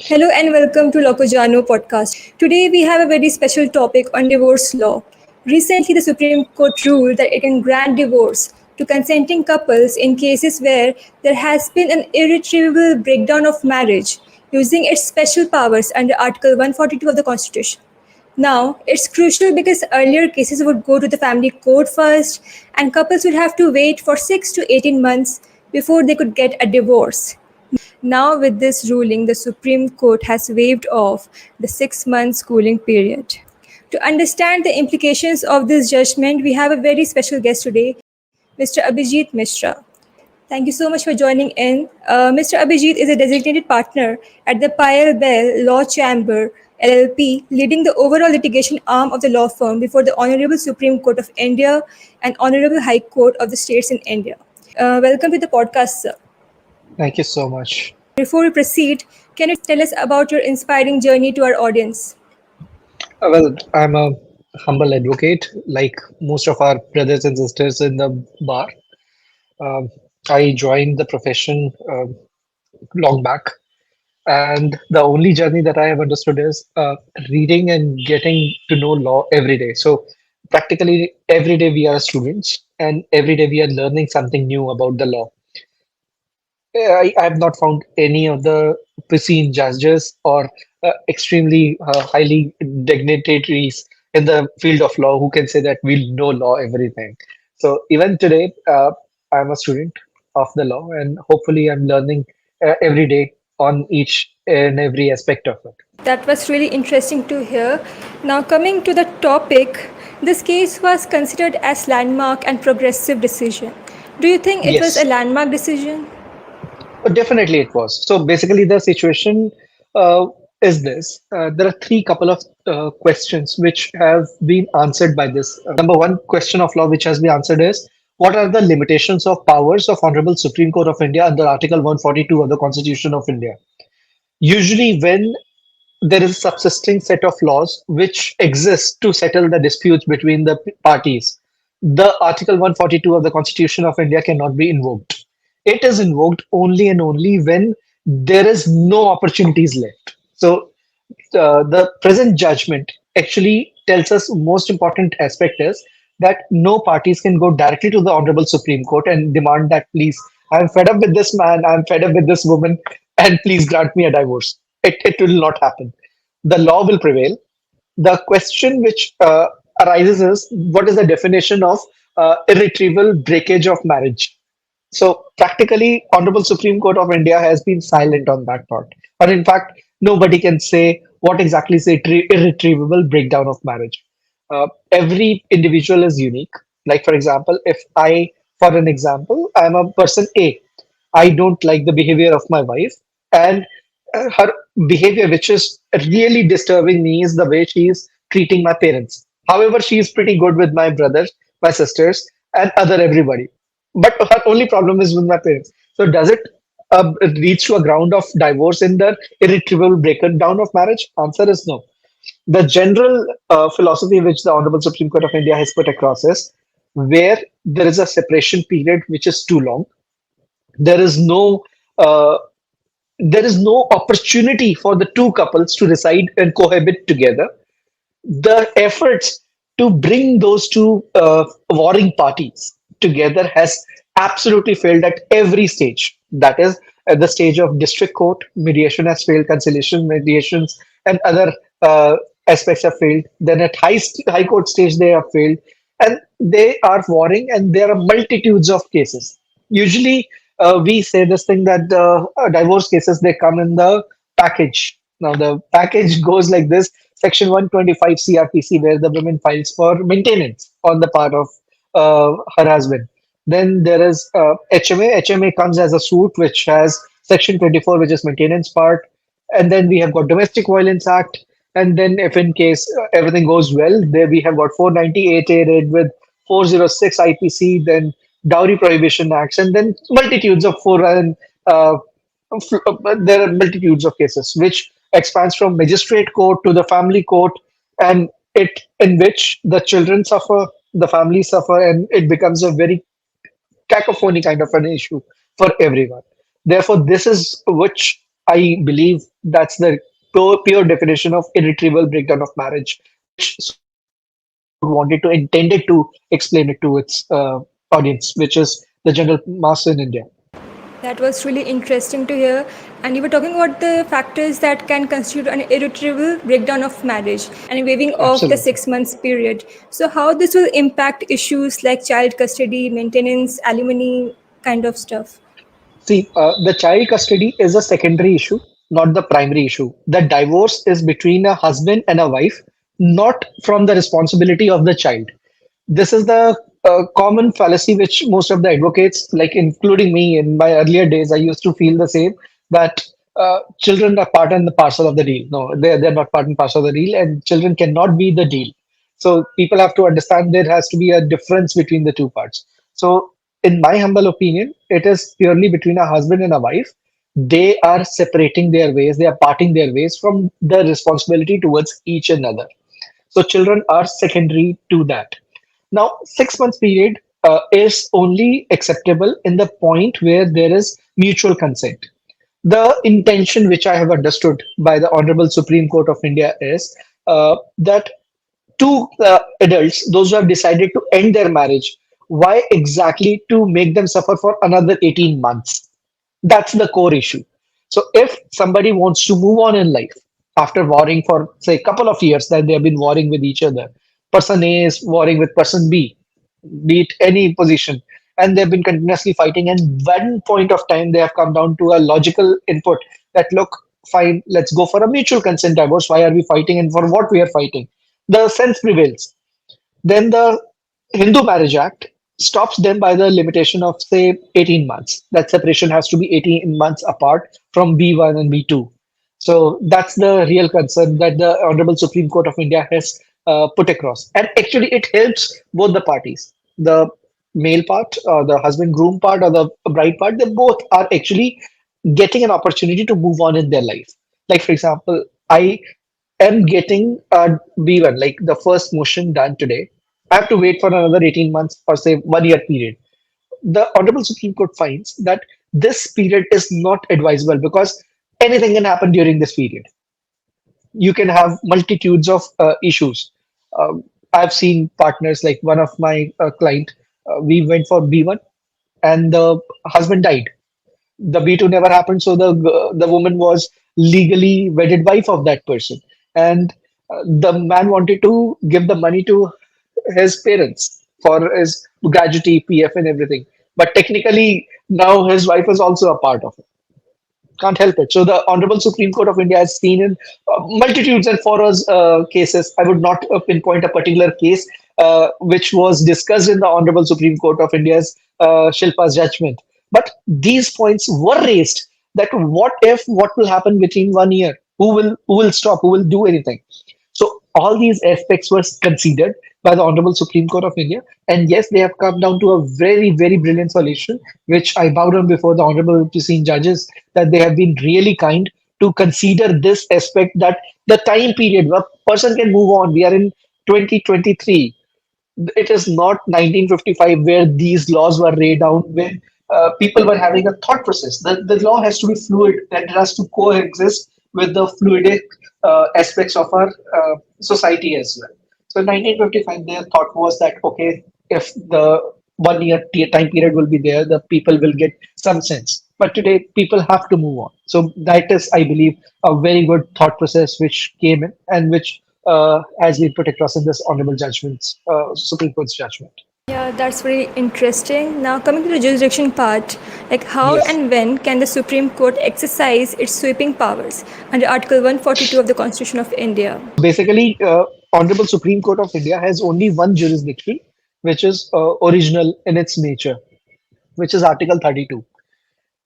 Hello and welcome to Locojano podcast. Today we have a very special topic on divorce law. Recently, the Supreme Court ruled that it can grant divorce to consenting couples in cases where there has been an irretrievable breakdown of marriage using its special powers under Article 142 of the Constitution. Now, it's crucial because earlier cases would go to the family court first, and couples would have to wait for 6 to 18 months before they could get a divorce. Now, with this ruling, the Supreme Court has waived off the 6 months cooling period. To understand the implications of this judgment, we have a very special guest today, Mr. Abhijit Mishra. Thank you so much for joining in. Mr. Abhijit is a designated partner at the Payal Law Chamber, LLP, leading the overall litigation arm of the law firm before the Honorable Supreme Court of India and Honorable High Court of the States in India. Welcome to the podcast, sir. Thank you so much. Before we proceed, can you tell us about your inspiring journey to our audience? Well, I'm a humble advocate, like most of our brothers and sisters in the bar. Um, I joined the profession long back, and the only journey that I have understood is reading and getting to know law every day. So, practically every day we are students, and every day we are learning something new about the law. I have not found any of the pristine judges or extremely highly dignitaries in the field of law who can say that we'll know law everything. So even today, I'm a student of the law, and hopefully, I'm learning every day on each and every aspect of it. That was really interesting to hear. Now, coming to the topic, this case was considered as landmark and progressive decision. Do you think it was a Yes. landmark decision? Definitely, it was. So basically, the situation is this: there are three couple of questions which have been answered by this. Number one question of law which has been answered is: what are the limitations of powers of Honorable Supreme Court of India under Article 142 of the Constitution of India? Usually, when there is a subsisting set of laws which exist to settle the disputes between the parties, the Article 142 of the Constitution of India cannot be invoked. It is invoked only and only when there is no opportunities left. So the present judgment actually tells us most important aspect is that no parties can go directly to the Honorable Supreme Court and demand that please, I'm fed up with this man, I'm fed up with this woman, and please grant me a divorce. It will not happen. The law will prevail. The question which arises is what is the definition of irretrievable breakage of marriage? So practically, Honorable Supreme Court of India has been silent on that part. Or in fact, nobody can say what exactly is irretrievable breakdown of marriage. Every individual is unique. Like for example, if I, for an example, I'm a person A. I don't like the behavior of my wife, and her behavior, which is really disturbing me, is the way she is treating my parents. However, she is pretty good with my brothers, my sisters, and other everybody, but her only problem is with my parents. So does it reach to a ground of divorce in the irretrievable breakdown of marriage? Answer is no. The general philosophy which the Honorable Supreme Court of India has put across is where there is a separation period which is too long, there is no uh, there is no opportunity for the two couples to reside and cohabit together. The efforts to bring those two warring parties together has absolutely failed at every stage. That is, at the stage of district court, mediation has failed, conciliation, mediations, and other aspects have failed. Then at high court stage, they have failed, and they are warring, and there are multitudes of cases. Usually, we say this thing that divorce cases they come in the package. Now the package goes like this: Section 125 CRPC, where the woman files for maintenance on the part of her husband. Then there is HMA. HMA comes as a suit which has Section 24, which is maintenance part. And then we have got Domestic Violence Act. And then if in case everything goes well, there we have got 498A read with 406 IPC, then Dowry Prohibition Acts, and then multitudes of foreign there are multitudes of cases which expands from magistrate court to the family court, and it in which the children suffer, the families suffer, and it becomes a very cacophony kind of an issue for everyone. Therefore, this is which I believe that's the pure definition of irretrievable breakdown of marriage, which Supreme Court wanted to intended to explain it to its audience, which is the general mass in India. That was really interesting to hear. And you were talking about the factors that can constitute an irretrievable breakdown of marriage and waiving off the Absolutely. 6 months period. So, how this will impact issues like child custody, maintenance, alimony kind of stuff? See, the child custody is a secondary issue, not the primary issue. The divorce is between a husband and a wife, not from the responsibility of the child. This is the common fallacy which most of the advocates, like including me in my earlier days, I used to feel the same that children are part and the parcel of the deal. No, they're not part and parcel of the deal, and children cannot be the deal. So people have to understand there has to be a difference between the two parts. So, in my humble opinion, it is purely between a husband and a wife. They are separating their ways, they are parting their ways from the responsibility towards each another. So children are secondary to that. Now, 6 months period is only acceptable in the point where there is mutual consent. The intention, which I have understood by the Honorable Supreme Court of India, is that two adults, those who have decided to end their marriage, why exactly to make them suffer for another 18 months? That's the core issue. So if somebody wants to move on in life after warring for, say, a couple of years that they have been warring with each other, person A is warring with person B, be it any position, and they've been continuously fighting. And one point of time, they have come down to a logical input that, look, fine, let's go for a mutual consent divorce. Why are we fighting and for what we are fighting? The sense prevails. Then the Hindu Marriage Act stops them by the limitation of, say, 18 months. That separation has to be 18 months apart from B1 and B2. So that's the real concern that the Honorable Supreme Court of India has put across. And actually, it helps both the parties. The male part, or the husband groom part, or the bride part, they both are actually getting an opportunity to move on in their life. Like, for example, I am getting a B1, like the first motion done today. I have to wait for another 18 months or say 1 year period. The Honorable Supreme Court finds that this period is not advisable because anything can happen during this period. You can have multitudes of issues. I've seen partners like one of my client. We went for B1, and the husband died. The B2 never happened, so the woman was legally wedded wife of that person, and the man wanted to give the money to his parents for his gratuity, PF, and everything. But technically, now his wife is also a part of it. Can't help it. So the Honorable Supreme Court of India has seen in multitudes and forums cases. I would not pinpoint a particular case which was discussed in the Honorable Supreme Court of India's Shilpa's judgment. But these points were raised that what if, what will happen within 1 year? Who will stop? Who will do anything? So all these aspects were considered by the Honorable Supreme Court of India, and yes, they have come down to a very, very brilliant solution, which I bow down before the Honorable preceding judges that they have been really kind to consider this aspect that the time period where person can move on. We are in 2023. It is not 1955 where these laws were laid down, where people were having a thought process. The law has to be fluid and it has to coexist with the fluidic aspects of our society as well. So in 1955, their thought was that, okay, if the 1 year time period will be there, the people will get some sense. But today, people have to move on. So that is, I believe, a very good thought process which came in and which has been put across in this honorable judgments, Supreme Court's judgment. Yeah, that's very interesting. Now, coming to the jurisdiction part, like how Yes. and when can the Supreme Court exercise its sweeping powers under Article 142 of the Constitution of India? Basically, Honorable Supreme Court of India has only one jurisdiction, which is original in its nature, which is Article 32.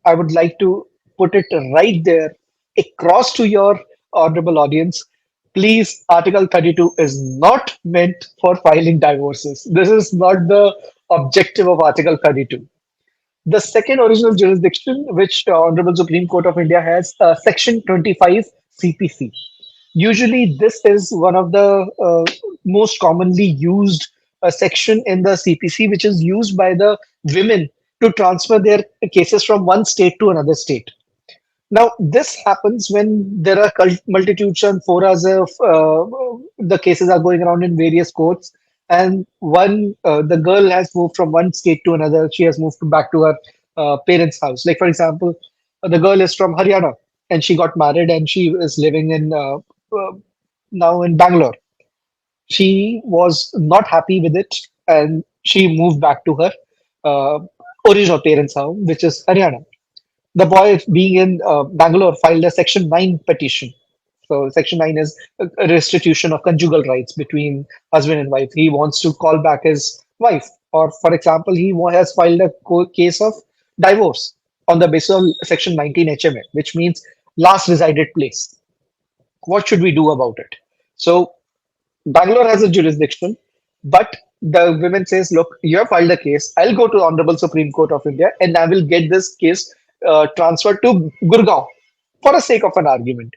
I would like to put it right there across to your honorable audience. Please, Article 32 is not meant for filing divorces. This is not the objective of Article 32. The second original jurisdiction, which Honorable Supreme Court of India has, Section 25 CPC. Usually, this is one of the most commonly used section in the CPC, which is used by the women to transfer their cases from one state to another state. Now, this happens when there are multitudes and foras of the cases are going around in various courts, and the girl has moved from one state to another. She has moved back to her parents' house. Like for example, the girl is from Haryana and she got married and she is living in now in Bangalore. She was not happy with it and she moved back to her uh, original parents' home, which is Haryana. The boy, being in Bangalore, filed a Section 9 petition. So, Section 9 is a restitution of conjugal rights between husband and wife. He wants to call back his wife. Or, for example, has filed a case of divorce on the basis of Section 19 HMA, which means last resided place. What should we do about it? So, Bangalore has a jurisdiction, but the women says, look, you have filed a case. I'll go to the Honorable Supreme Court of India and I will get this case transferred to Gurgaon for the sake of an argument.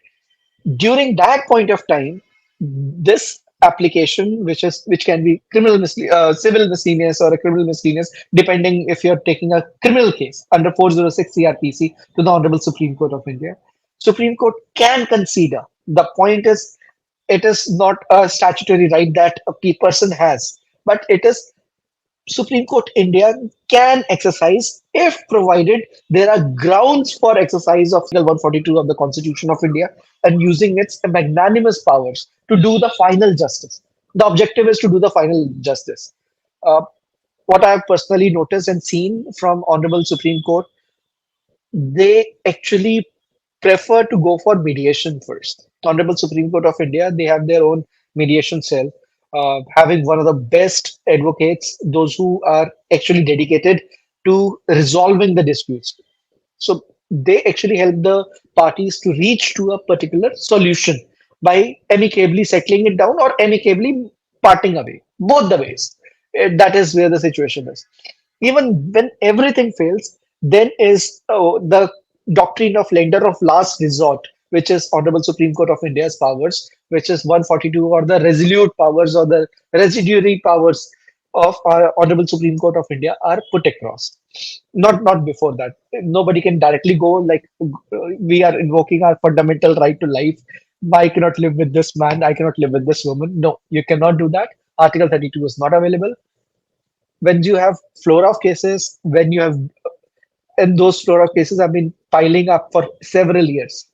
During that point of time, this application, which can be civil miscellaneous or a criminal miscellaneous, depending if you're taking a criminal case under 406 CRPC to the Honorable Supreme Court of India, Supreme Court can consider. The point is, it is not a statutory right that a person has, but it is Supreme Court India can exercise if provided there are grounds for exercise of Article 142 of the Constitution of India and using its magnanimous powers to do the final justice. The objective is to do the final justice. Uh, what I have personally noticed and seen from Honorable Supreme Court, they actually prefer to go for mediation first. The Honorable Supreme Court of India, they have their own mediation cell, having one of the best advocates, those who are actually dedicated to resolving the disputes. So they actually help the parties to reach to a particular solution by amicably settling it down or amicably parting away. Both the ways. That is where the situation is. Even when everything fails, then is the doctrine of lender of last resort, which is Honorable Supreme Court of India's powers, which is 142, or the resolute powers or the residuary powers of our Honorable Supreme Court of India are put across. Not before that. Nobody can directly go like we are invoking our fundamental right to life. I cannot live with this man. I cannot live with this woman. No, you cannot do that. Article 32 is not available. When you have flora of cases, when you have, and those flora of cases have been piling up for several years,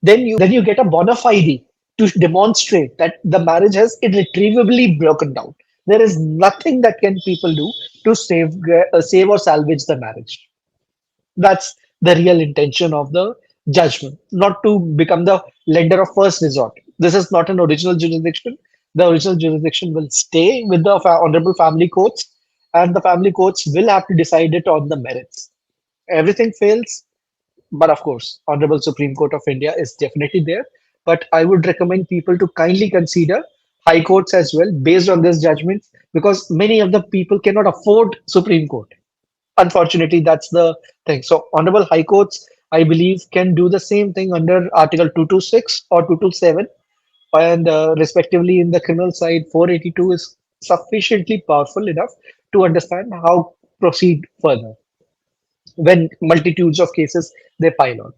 then you get a bona fide to demonstrate that the marriage has irretrievably broken down. There is nothing that can people do to save or salvage the marriage. That's the real intention of the judgment, not to become the lender of first resort. This is not an original jurisdiction. The original jurisdiction will stay with the honorable family courts, and the family courts will have to decide it on the merits. Everything fails, but of course, Honorable Supreme Court of India is definitely there. But I would recommend people to kindly consider high courts as well based on this judgment, because many of the people cannot afford Supreme Court. Unfortunately, that's the thing. So Honorable High Courts, I believe, can do the same thing under Article 226 or 227, and respectively in the criminal side, 482 is sufficiently powerful enough to understand how proceed further when multitudes of cases they pile on.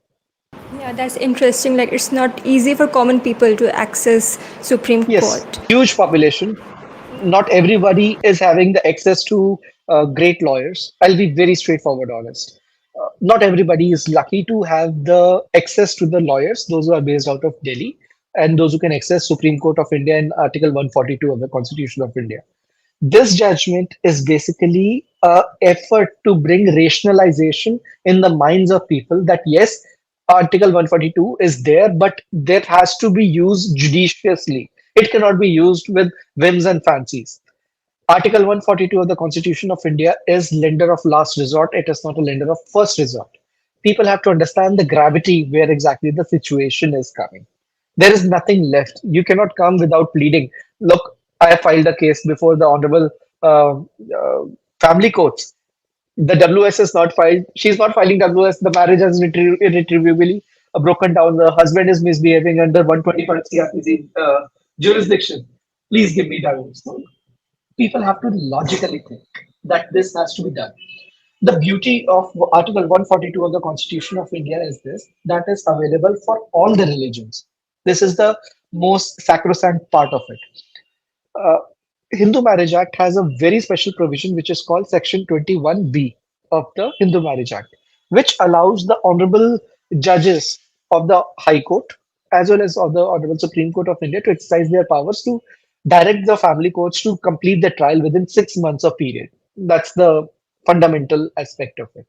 Yeah, that's interesting. Like, it's not easy for common people to access Supreme Yes, Court. huge population. Not everybody is having the access to great lawyers. I'll be very straightforward, honest. Not everybody is lucky to have the access to the lawyers, those who are based out of Delhi, and those who can access Supreme Court of India and Article 142 of the Constitution of India. This judgment is basically a effort to bring rationalization in the minds of people that yes, Article 142 is there, but that has to be used judiciously. It cannot be used with whims and fancies. Article 142 of the Constitution of India is lender of last resort. It is not a lender of first resort. People have to understand the gravity where exactly the situation is coming. There is nothing left. You cannot come without pleading. Look, I filed a case before the Honorable Family Courts. The WS is not filed. She's not filing WS. The marriage has irretrievably broken down. The husband is misbehaving under 125 CRPC jurisdiction. Please give me divorce. People have to logically think that this has to be done. The beauty of Article 142 of the Constitution of India is this, that is available for all the religions. This is the most sacrosanct part of it. uh, Hindu Marriage Act has a very special provision which is called Section 21B of the Hindu Marriage Act, which allows the honorable judges of the High Court as well as of the Honorable Supreme Court of India to exercise their powers to direct the family courts to complete the trial within 6 months of period. That's the fundamental aspect of it.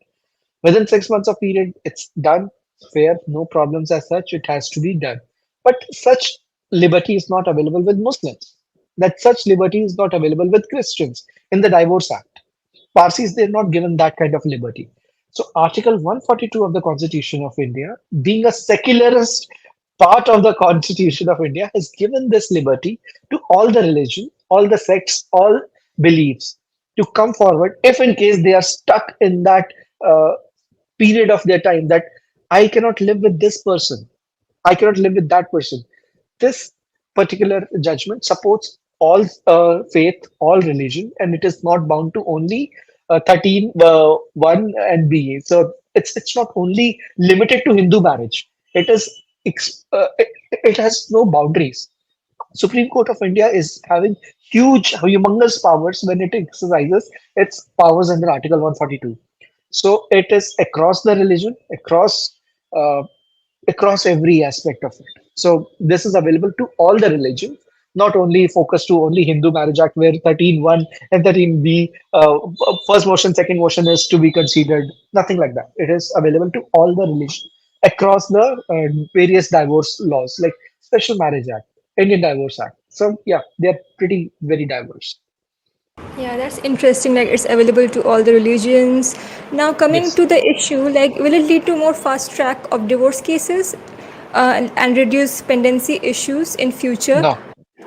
Within 6 months of period, it's done, fair, no problems as such. It has to be done. But such liberty is not available with Muslims. That such liberty is not available with Christians in the Divorce Act. Parsis, they're not given that kind of liberty. So, Article 142 of the Constitution of India, being a secularist part of the Constitution of India, has given this liberty to all the religion, all the sects, all beliefs to come forward if, in case, they are stuck in that uh, period of their time that I cannot live with this person, I cannot live with that person. This particular judgment supports all faith, all religion, and it is not bound to only 13, 1 and B. So it's not only limited to Hindu marriage. It has no boundaries. Supreme Court of India is having huge, humongous powers when it exercises its powers under Article 142. So it is across the religion, uh, across every aspect of it. So this is available to all the religions, not only focused to only Hindu Marriage Act, where 13.1 and 13B, first motion, second motion is to be considered. Nothing like that. It is available to all the religions across the various divorce laws, like Special Marriage Act, Indian Divorce Act. So yeah, they are pretty very diverse. Yeah, that's interesting. Like it's available to all the religions. Now, coming Yes. to the issue, like will it lead to more fast track of divorce cases and reduce pendency issues in future? No,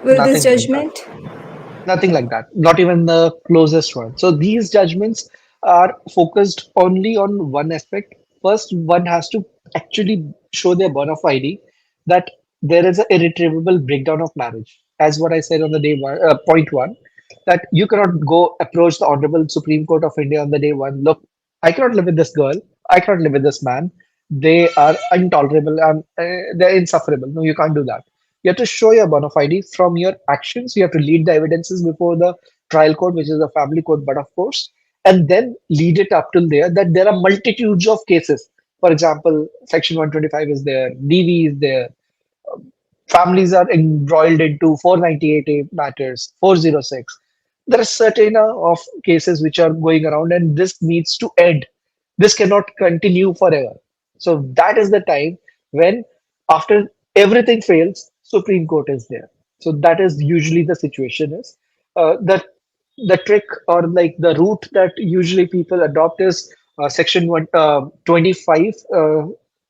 Will this nothing like that. judgment? Nothing like that. Not even the closest one. So these judgments are focused only on one aspect. First, one has to actually show their bona fide that there is an irretrievable breakdown of marriage. As what I said on the day one, point one, that you cannot go approach the Honorable Supreme Court of India on the day one. Look, I cannot live with this girl. I cannot live with this man. They are intolerable and they're insufferable. No, you can't do that. You have to show your bona fide from your actions. You have to lead the evidences before the trial court, which is the family court, but of course, and then lead it up till there that there are multitudes of cases. For example, Section 125 is there, DV is there, families are embroiled into 498A matters, 406. There are certain of cases which are going around, and this needs to end. This cannot continue forever. So that is the time when, after everything fails, Supreme Court is there. So that is usually the situation is. The trick or like the route that usually people adopt is Section 25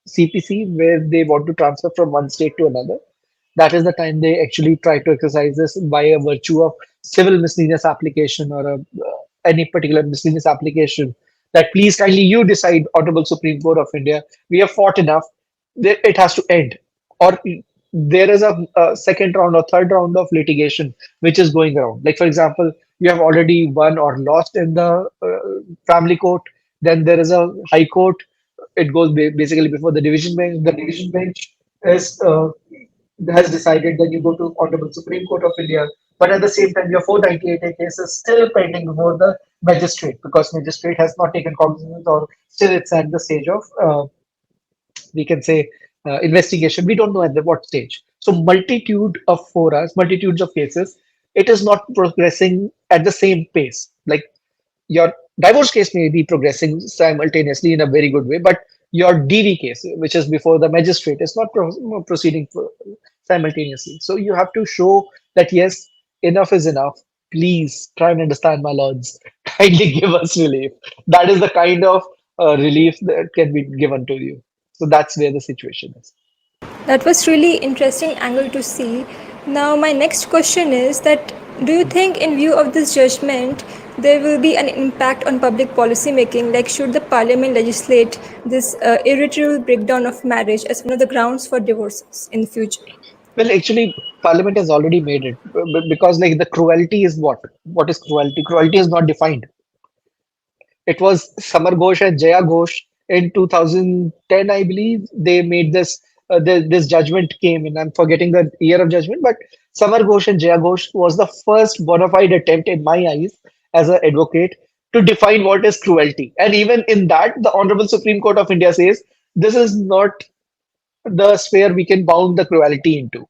CPC, where they want to transfer from one state to another. That is the time they actually try to exercise this by a virtue of civil miscellaneous application or any particular miscellaneous application that please kindly you decide, Honorable Supreme Court of India, we have fought enough, it has to end. Or there is a second round or third round of litigation which is going around. Like, for example, you have already won or lost in the family court, then there is a high court, it goes basically before the division bench. The division bench is has decided, then you go to Honorable Supreme Court of India. But at the same time, your 498A case is still pending before the magistrate because magistrate has not taken cognizance or still it's at the stage of, we can say, investigation. We don't know at what stage. So multitude of forums, multitudes of cases, it is not progressing at the same pace. Like your divorce case may be progressing simultaneously in a very good way, but your DV case, which is before the magistrate, is not proceeding simultaneously. So you have to show that yes, enough is enough. Please try and understand, my lords. Kindly give us relief. That is the kind of relief that can be given to you. So that's where the situation is. That was really interesting angle to see. Now, my next question is that do you think, in view of this judgment, there will be an impact on public policy making? Like, should the parliament legislate this irretrievable breakdown of marriage as one of the grounds for divorces in the future? Well, actually, Parliament has already made it because, like, the cruelty is what? What is cruelty? Cruelty is not defined. It was Samar Ghosh and Jaya Ghosh in 2010, I believe. They made this judgment came in. I'm forgetting the year of judgment, but Samar Ghosh and Jaya Ghosh was the first bona fide attempt in my eyes as an advocate to define what is cruelty. And even in that, the Honorable Supreme Court of India says this is not the sphere we can bound the cruelty into.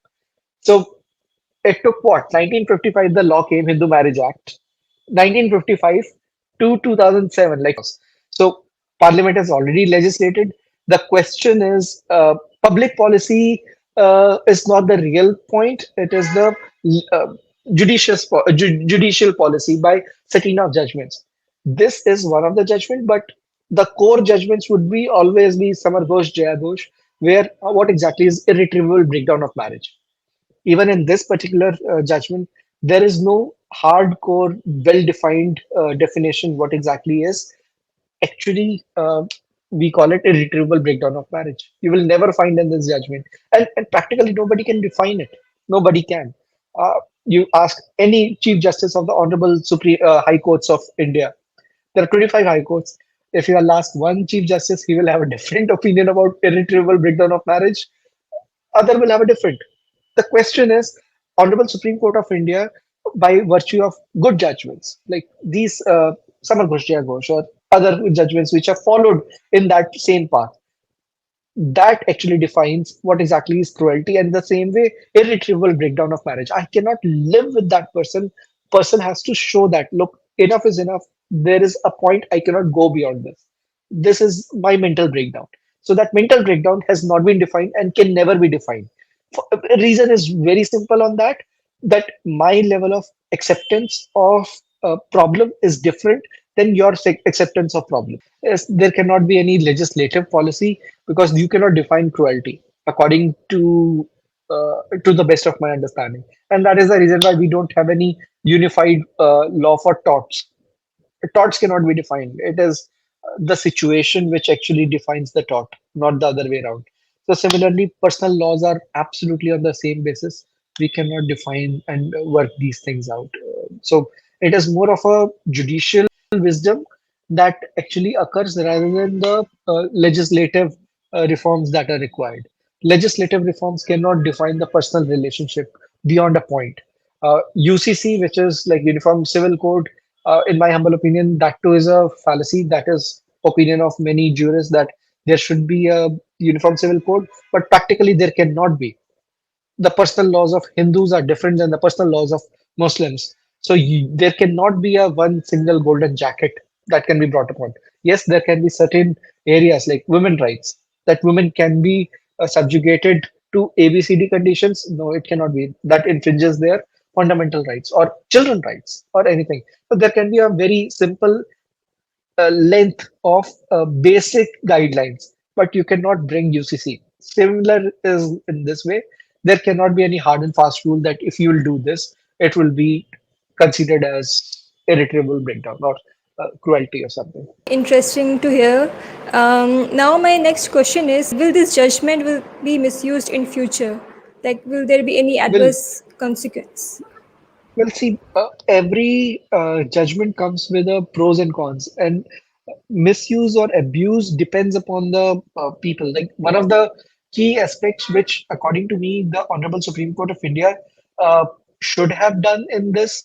So it took what? 1955, the law came, Hindu Marriage Act. 1955 to 2007, like so, Parliament has already legislated. The question is, public policy is not the real point. It is the uh, judicial policy by setting of judgments. This is one of the judgment, but the core judgments would be always be Samar Ghosh, Jaya Ghosh, where what exactly is irretrievable breakdown of marriage. Even in this particular judgment, there is no hardcore, well-defined definition what exactly is actually we call it irretrievable breakdown of marriage. You will never find in this judgment, and practically nobody can define it. Nobody can. You ask any chief justice of the honorable supreme high courts of India. There are 25 high courts. If you will ask one chief justice, he will have a different opinion about irretrievable breakdown of marriage. Other will have a different. The question is, Honorable Supreme Court of India, by virtue of good judgments, like these Samar Ghosh, Jaya Ghosh, or other judgments which have followed in that same path, that actually defines what exactly is cruelty. And the same way, irretrievable breakdown of marriage. I cannot live with that person. Person has to show that, look, enough is enough. There is a point I cannot go beyond this. This is my mental breakdown. So that mental breakdown has not been defined and can never be defined. Reason is very simple on that, that my level of acceptance of a problem is different than your acceptance of problem. Yes, there cannot be any legislative policy because you cannot define cruelty according to the best of my understanding, and that is the reason why we don't have any unified law for torts. Torts cannot be defined. It is the situation which actually defines the tort, not the other way around. So similarly, personal laws are absolutely on the same basis. We cannot define and work these things out. So it is more of a judicial wisdom that actually occurs rather than the legislative reforms that are required. Legislative reforms cannot define the personal relationship beyond a point. UCC, which is like Uniform Civil Code, in my humble opinion, that too is a fallacy. That is opinion of many jurists that there should be a uniform civil code, but practically there cannot be. The personal laws of Hindus are different than the personal laws of Muslims. So there cannot be a one single golden jacket that can be brought upon. Yes, there can be certain areas like women rights that women can be subjugated to ABCD conditions. No, it cannot be. That infringes their fundamental rights or children rights or anything. So there can be a very simple length of basic guidelines, but you cannot bring UCC. Similar is in this way. There cannot be any hard and fast rule that if you will do this, it will be considered as irretrievable breakdown or cruelty or something. Interesting to hear. Now my next question is: will this judgment will be misused in future? Like, will there be any Well, adverse consequence? Well, see, every judgment comes with a pros and cons, and misuse or abuse depends upon the people. Like one of the key aspects, which, according to me, the Honorable Supreme Court of India uh, should have done in this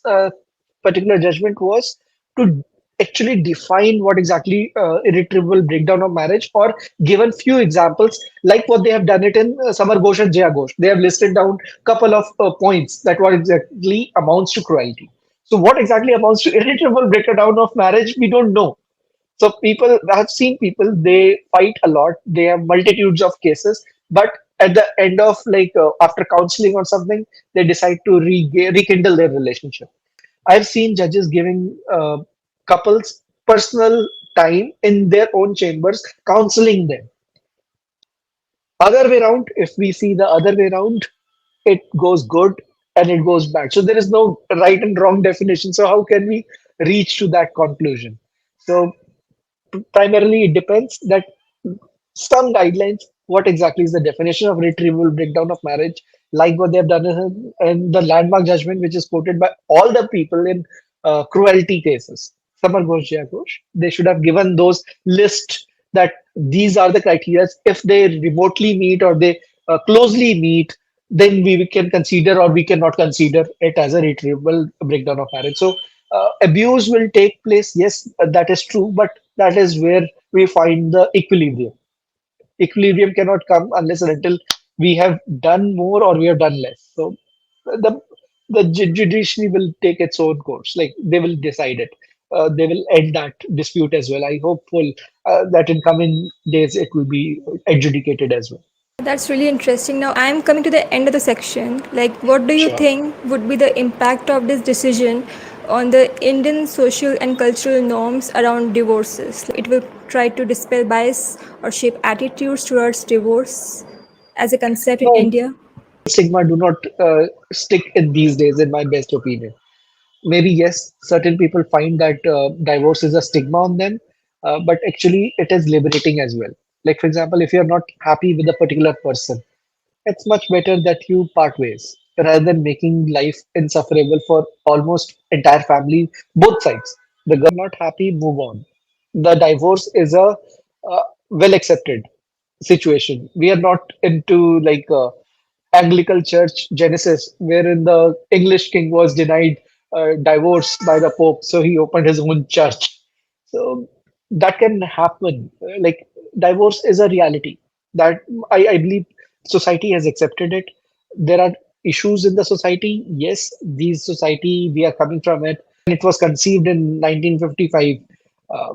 particular judgment was to actually define what exactly irretrievable breakdown of marriage, or given few examples like what they have done it in Samar Ghosh and Jaya Ghosh. They have listed down couple of points that what exactly amounts to cruelty. So what exactly amounts to irretrievable breakdown of marriage, we don't know. So people, I have seen people, they fight a lot. They have multitudes of cases, but at the end of after counseling or something, they decide to rekindle their relationship. I've seen judges giving couples personal time in their own chambers, counseling them. Other way around, if we see the other way around, it goes good and it goes bad. So there is no right and wrong definition. So how can we reach to that conclusion? So primarily, it depends that some guidelines, what exactly is the definition of retrievable breakdown of marriage, like what they have done in the landmark judgment, which is quoted by all the people in cruelty cases. Samar Ghosh, Jaya Ghosh. They should have given those list that these are the criteria. If they remotely meet or they closely meet, then we can consider or we cannot consider it as a retrievable breakdown of marriage. So abuse will take place. Yes, that is true, but that is where we find the equilibrium. Equilibrium cannot come unless and until we have done more or we have done less. So the judiciary will take its own course. Like they will decide it. They will end that dispute as well. I hopeful that in coming days it will be adjudicated as well. That's really interesting. Now, I'm coming to the end of the section. Like, what do you Sure. think would be the impact of this decision on the Indian social and cultural norms around divorces? It will try to dispel bias or shape attitudes towards divorce as a concept in No, India. stigma do not stick in these days, in my best opinion. Maybe yes, certain people find that divorce is a stigma on them, but actually it is liberating as well. Like for example, if you're not happy with a particular person, it's much better that you part ways rather than making life insufferable for almost entire family, both sides. The girl not happy, move on. The divorce is a well accepted situation. We are not into like Anglican Church Genesis, wherein the English king was denied divorce by the Pope, so he opened his own church. So that can happen. Like divorce is a reality that I believe society has accepted it. There are issues in the society. Yes, these society we are coming from it. It was conceived in 1955. Uh,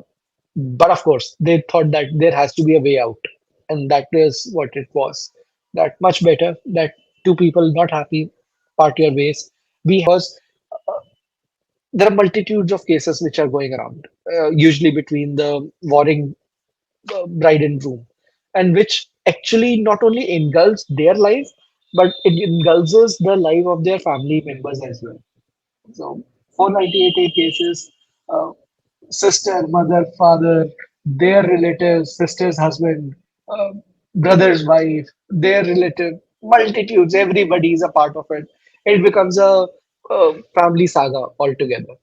but of course, they thought that there has to be a way out, and that is what it was. That much better that two people not happy part your ways. We was there are multitudes of cases which are going around, usually between the warring bride and groom, and which actually not only engulfs their life, but it engulfs the life of their family members as well. So 498A cases, uh, sister, mother, father, their relatives, sister's husband, uh, brother's wife, their relative, multitudes, everybody is a part of it. It becomes a family saga altogether.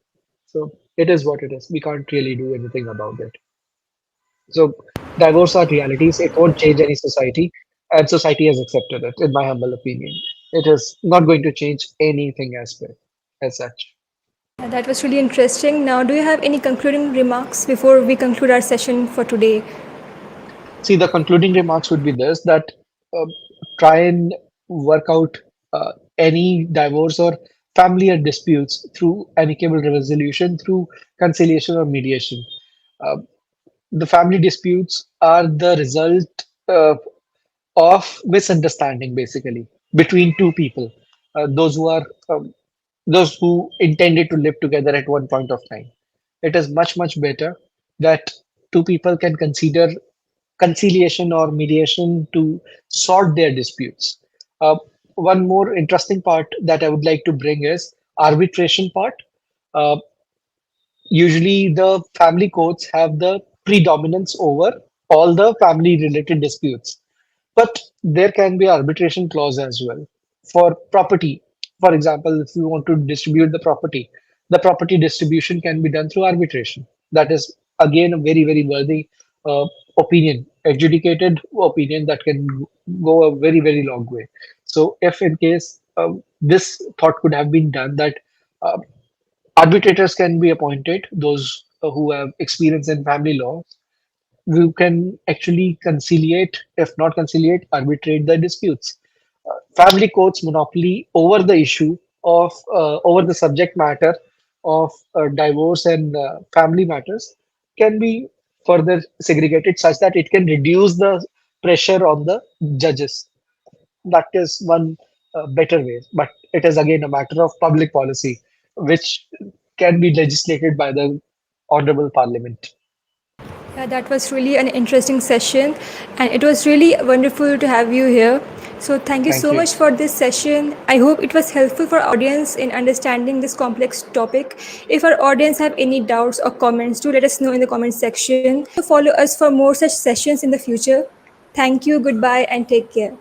So it is what it is. We can't really do anything about it. So divorce are realities. It won't change any society, and society has accepted it, in my humble opinion. It is not going to change anything as such. That was really interesting. Now, do you have any concluding remarks before we conclude our session for today? See, the concluding remarks would be this that uh, try and work out any divorce or family disputes through amicable resolution, through conciliation or mediation. Uh, the family disputes are the result of misunderstanding, basically, between two people, those who are those who intended to live together at one point of time. It is much better that two people can consider conciliation or mediation to sort their disputes. Uh, One more interesting part that I would like to bring is arbitration part. Uh, Usually, the family courts have the predominance over all the family related disputes, but there can be arbitration clause as well for property. For example, if you want to distribute the property distribution can be done through arbitration. That is again a very worthy uh, opinion, adjudicated opinion that can go a very long way. So, if in case this thought could have been done that uh, arbitrators can be appointed, those who have experience in family law, who can actually conciliate, if not conciliate, arbitrate the disputes. Family courts monopoly over the issue of over the subject matter of divorce and family matters can be further segregated such that it can reduce the pressure on the judges. That is one better way, but it is again a matter of public policy, which can be legislated by the honorable parliament. Yeah, that was really an interesting session, and it was really wonderful to have you here. So, thank you Thank so you. much for this session. I hope it was helpful for our audience in understanding this complex topic. If our audience have any doubts or comments, do let us know in the comment section. Follow us for more such sessions in the future. Thank you, goodbye, and take care.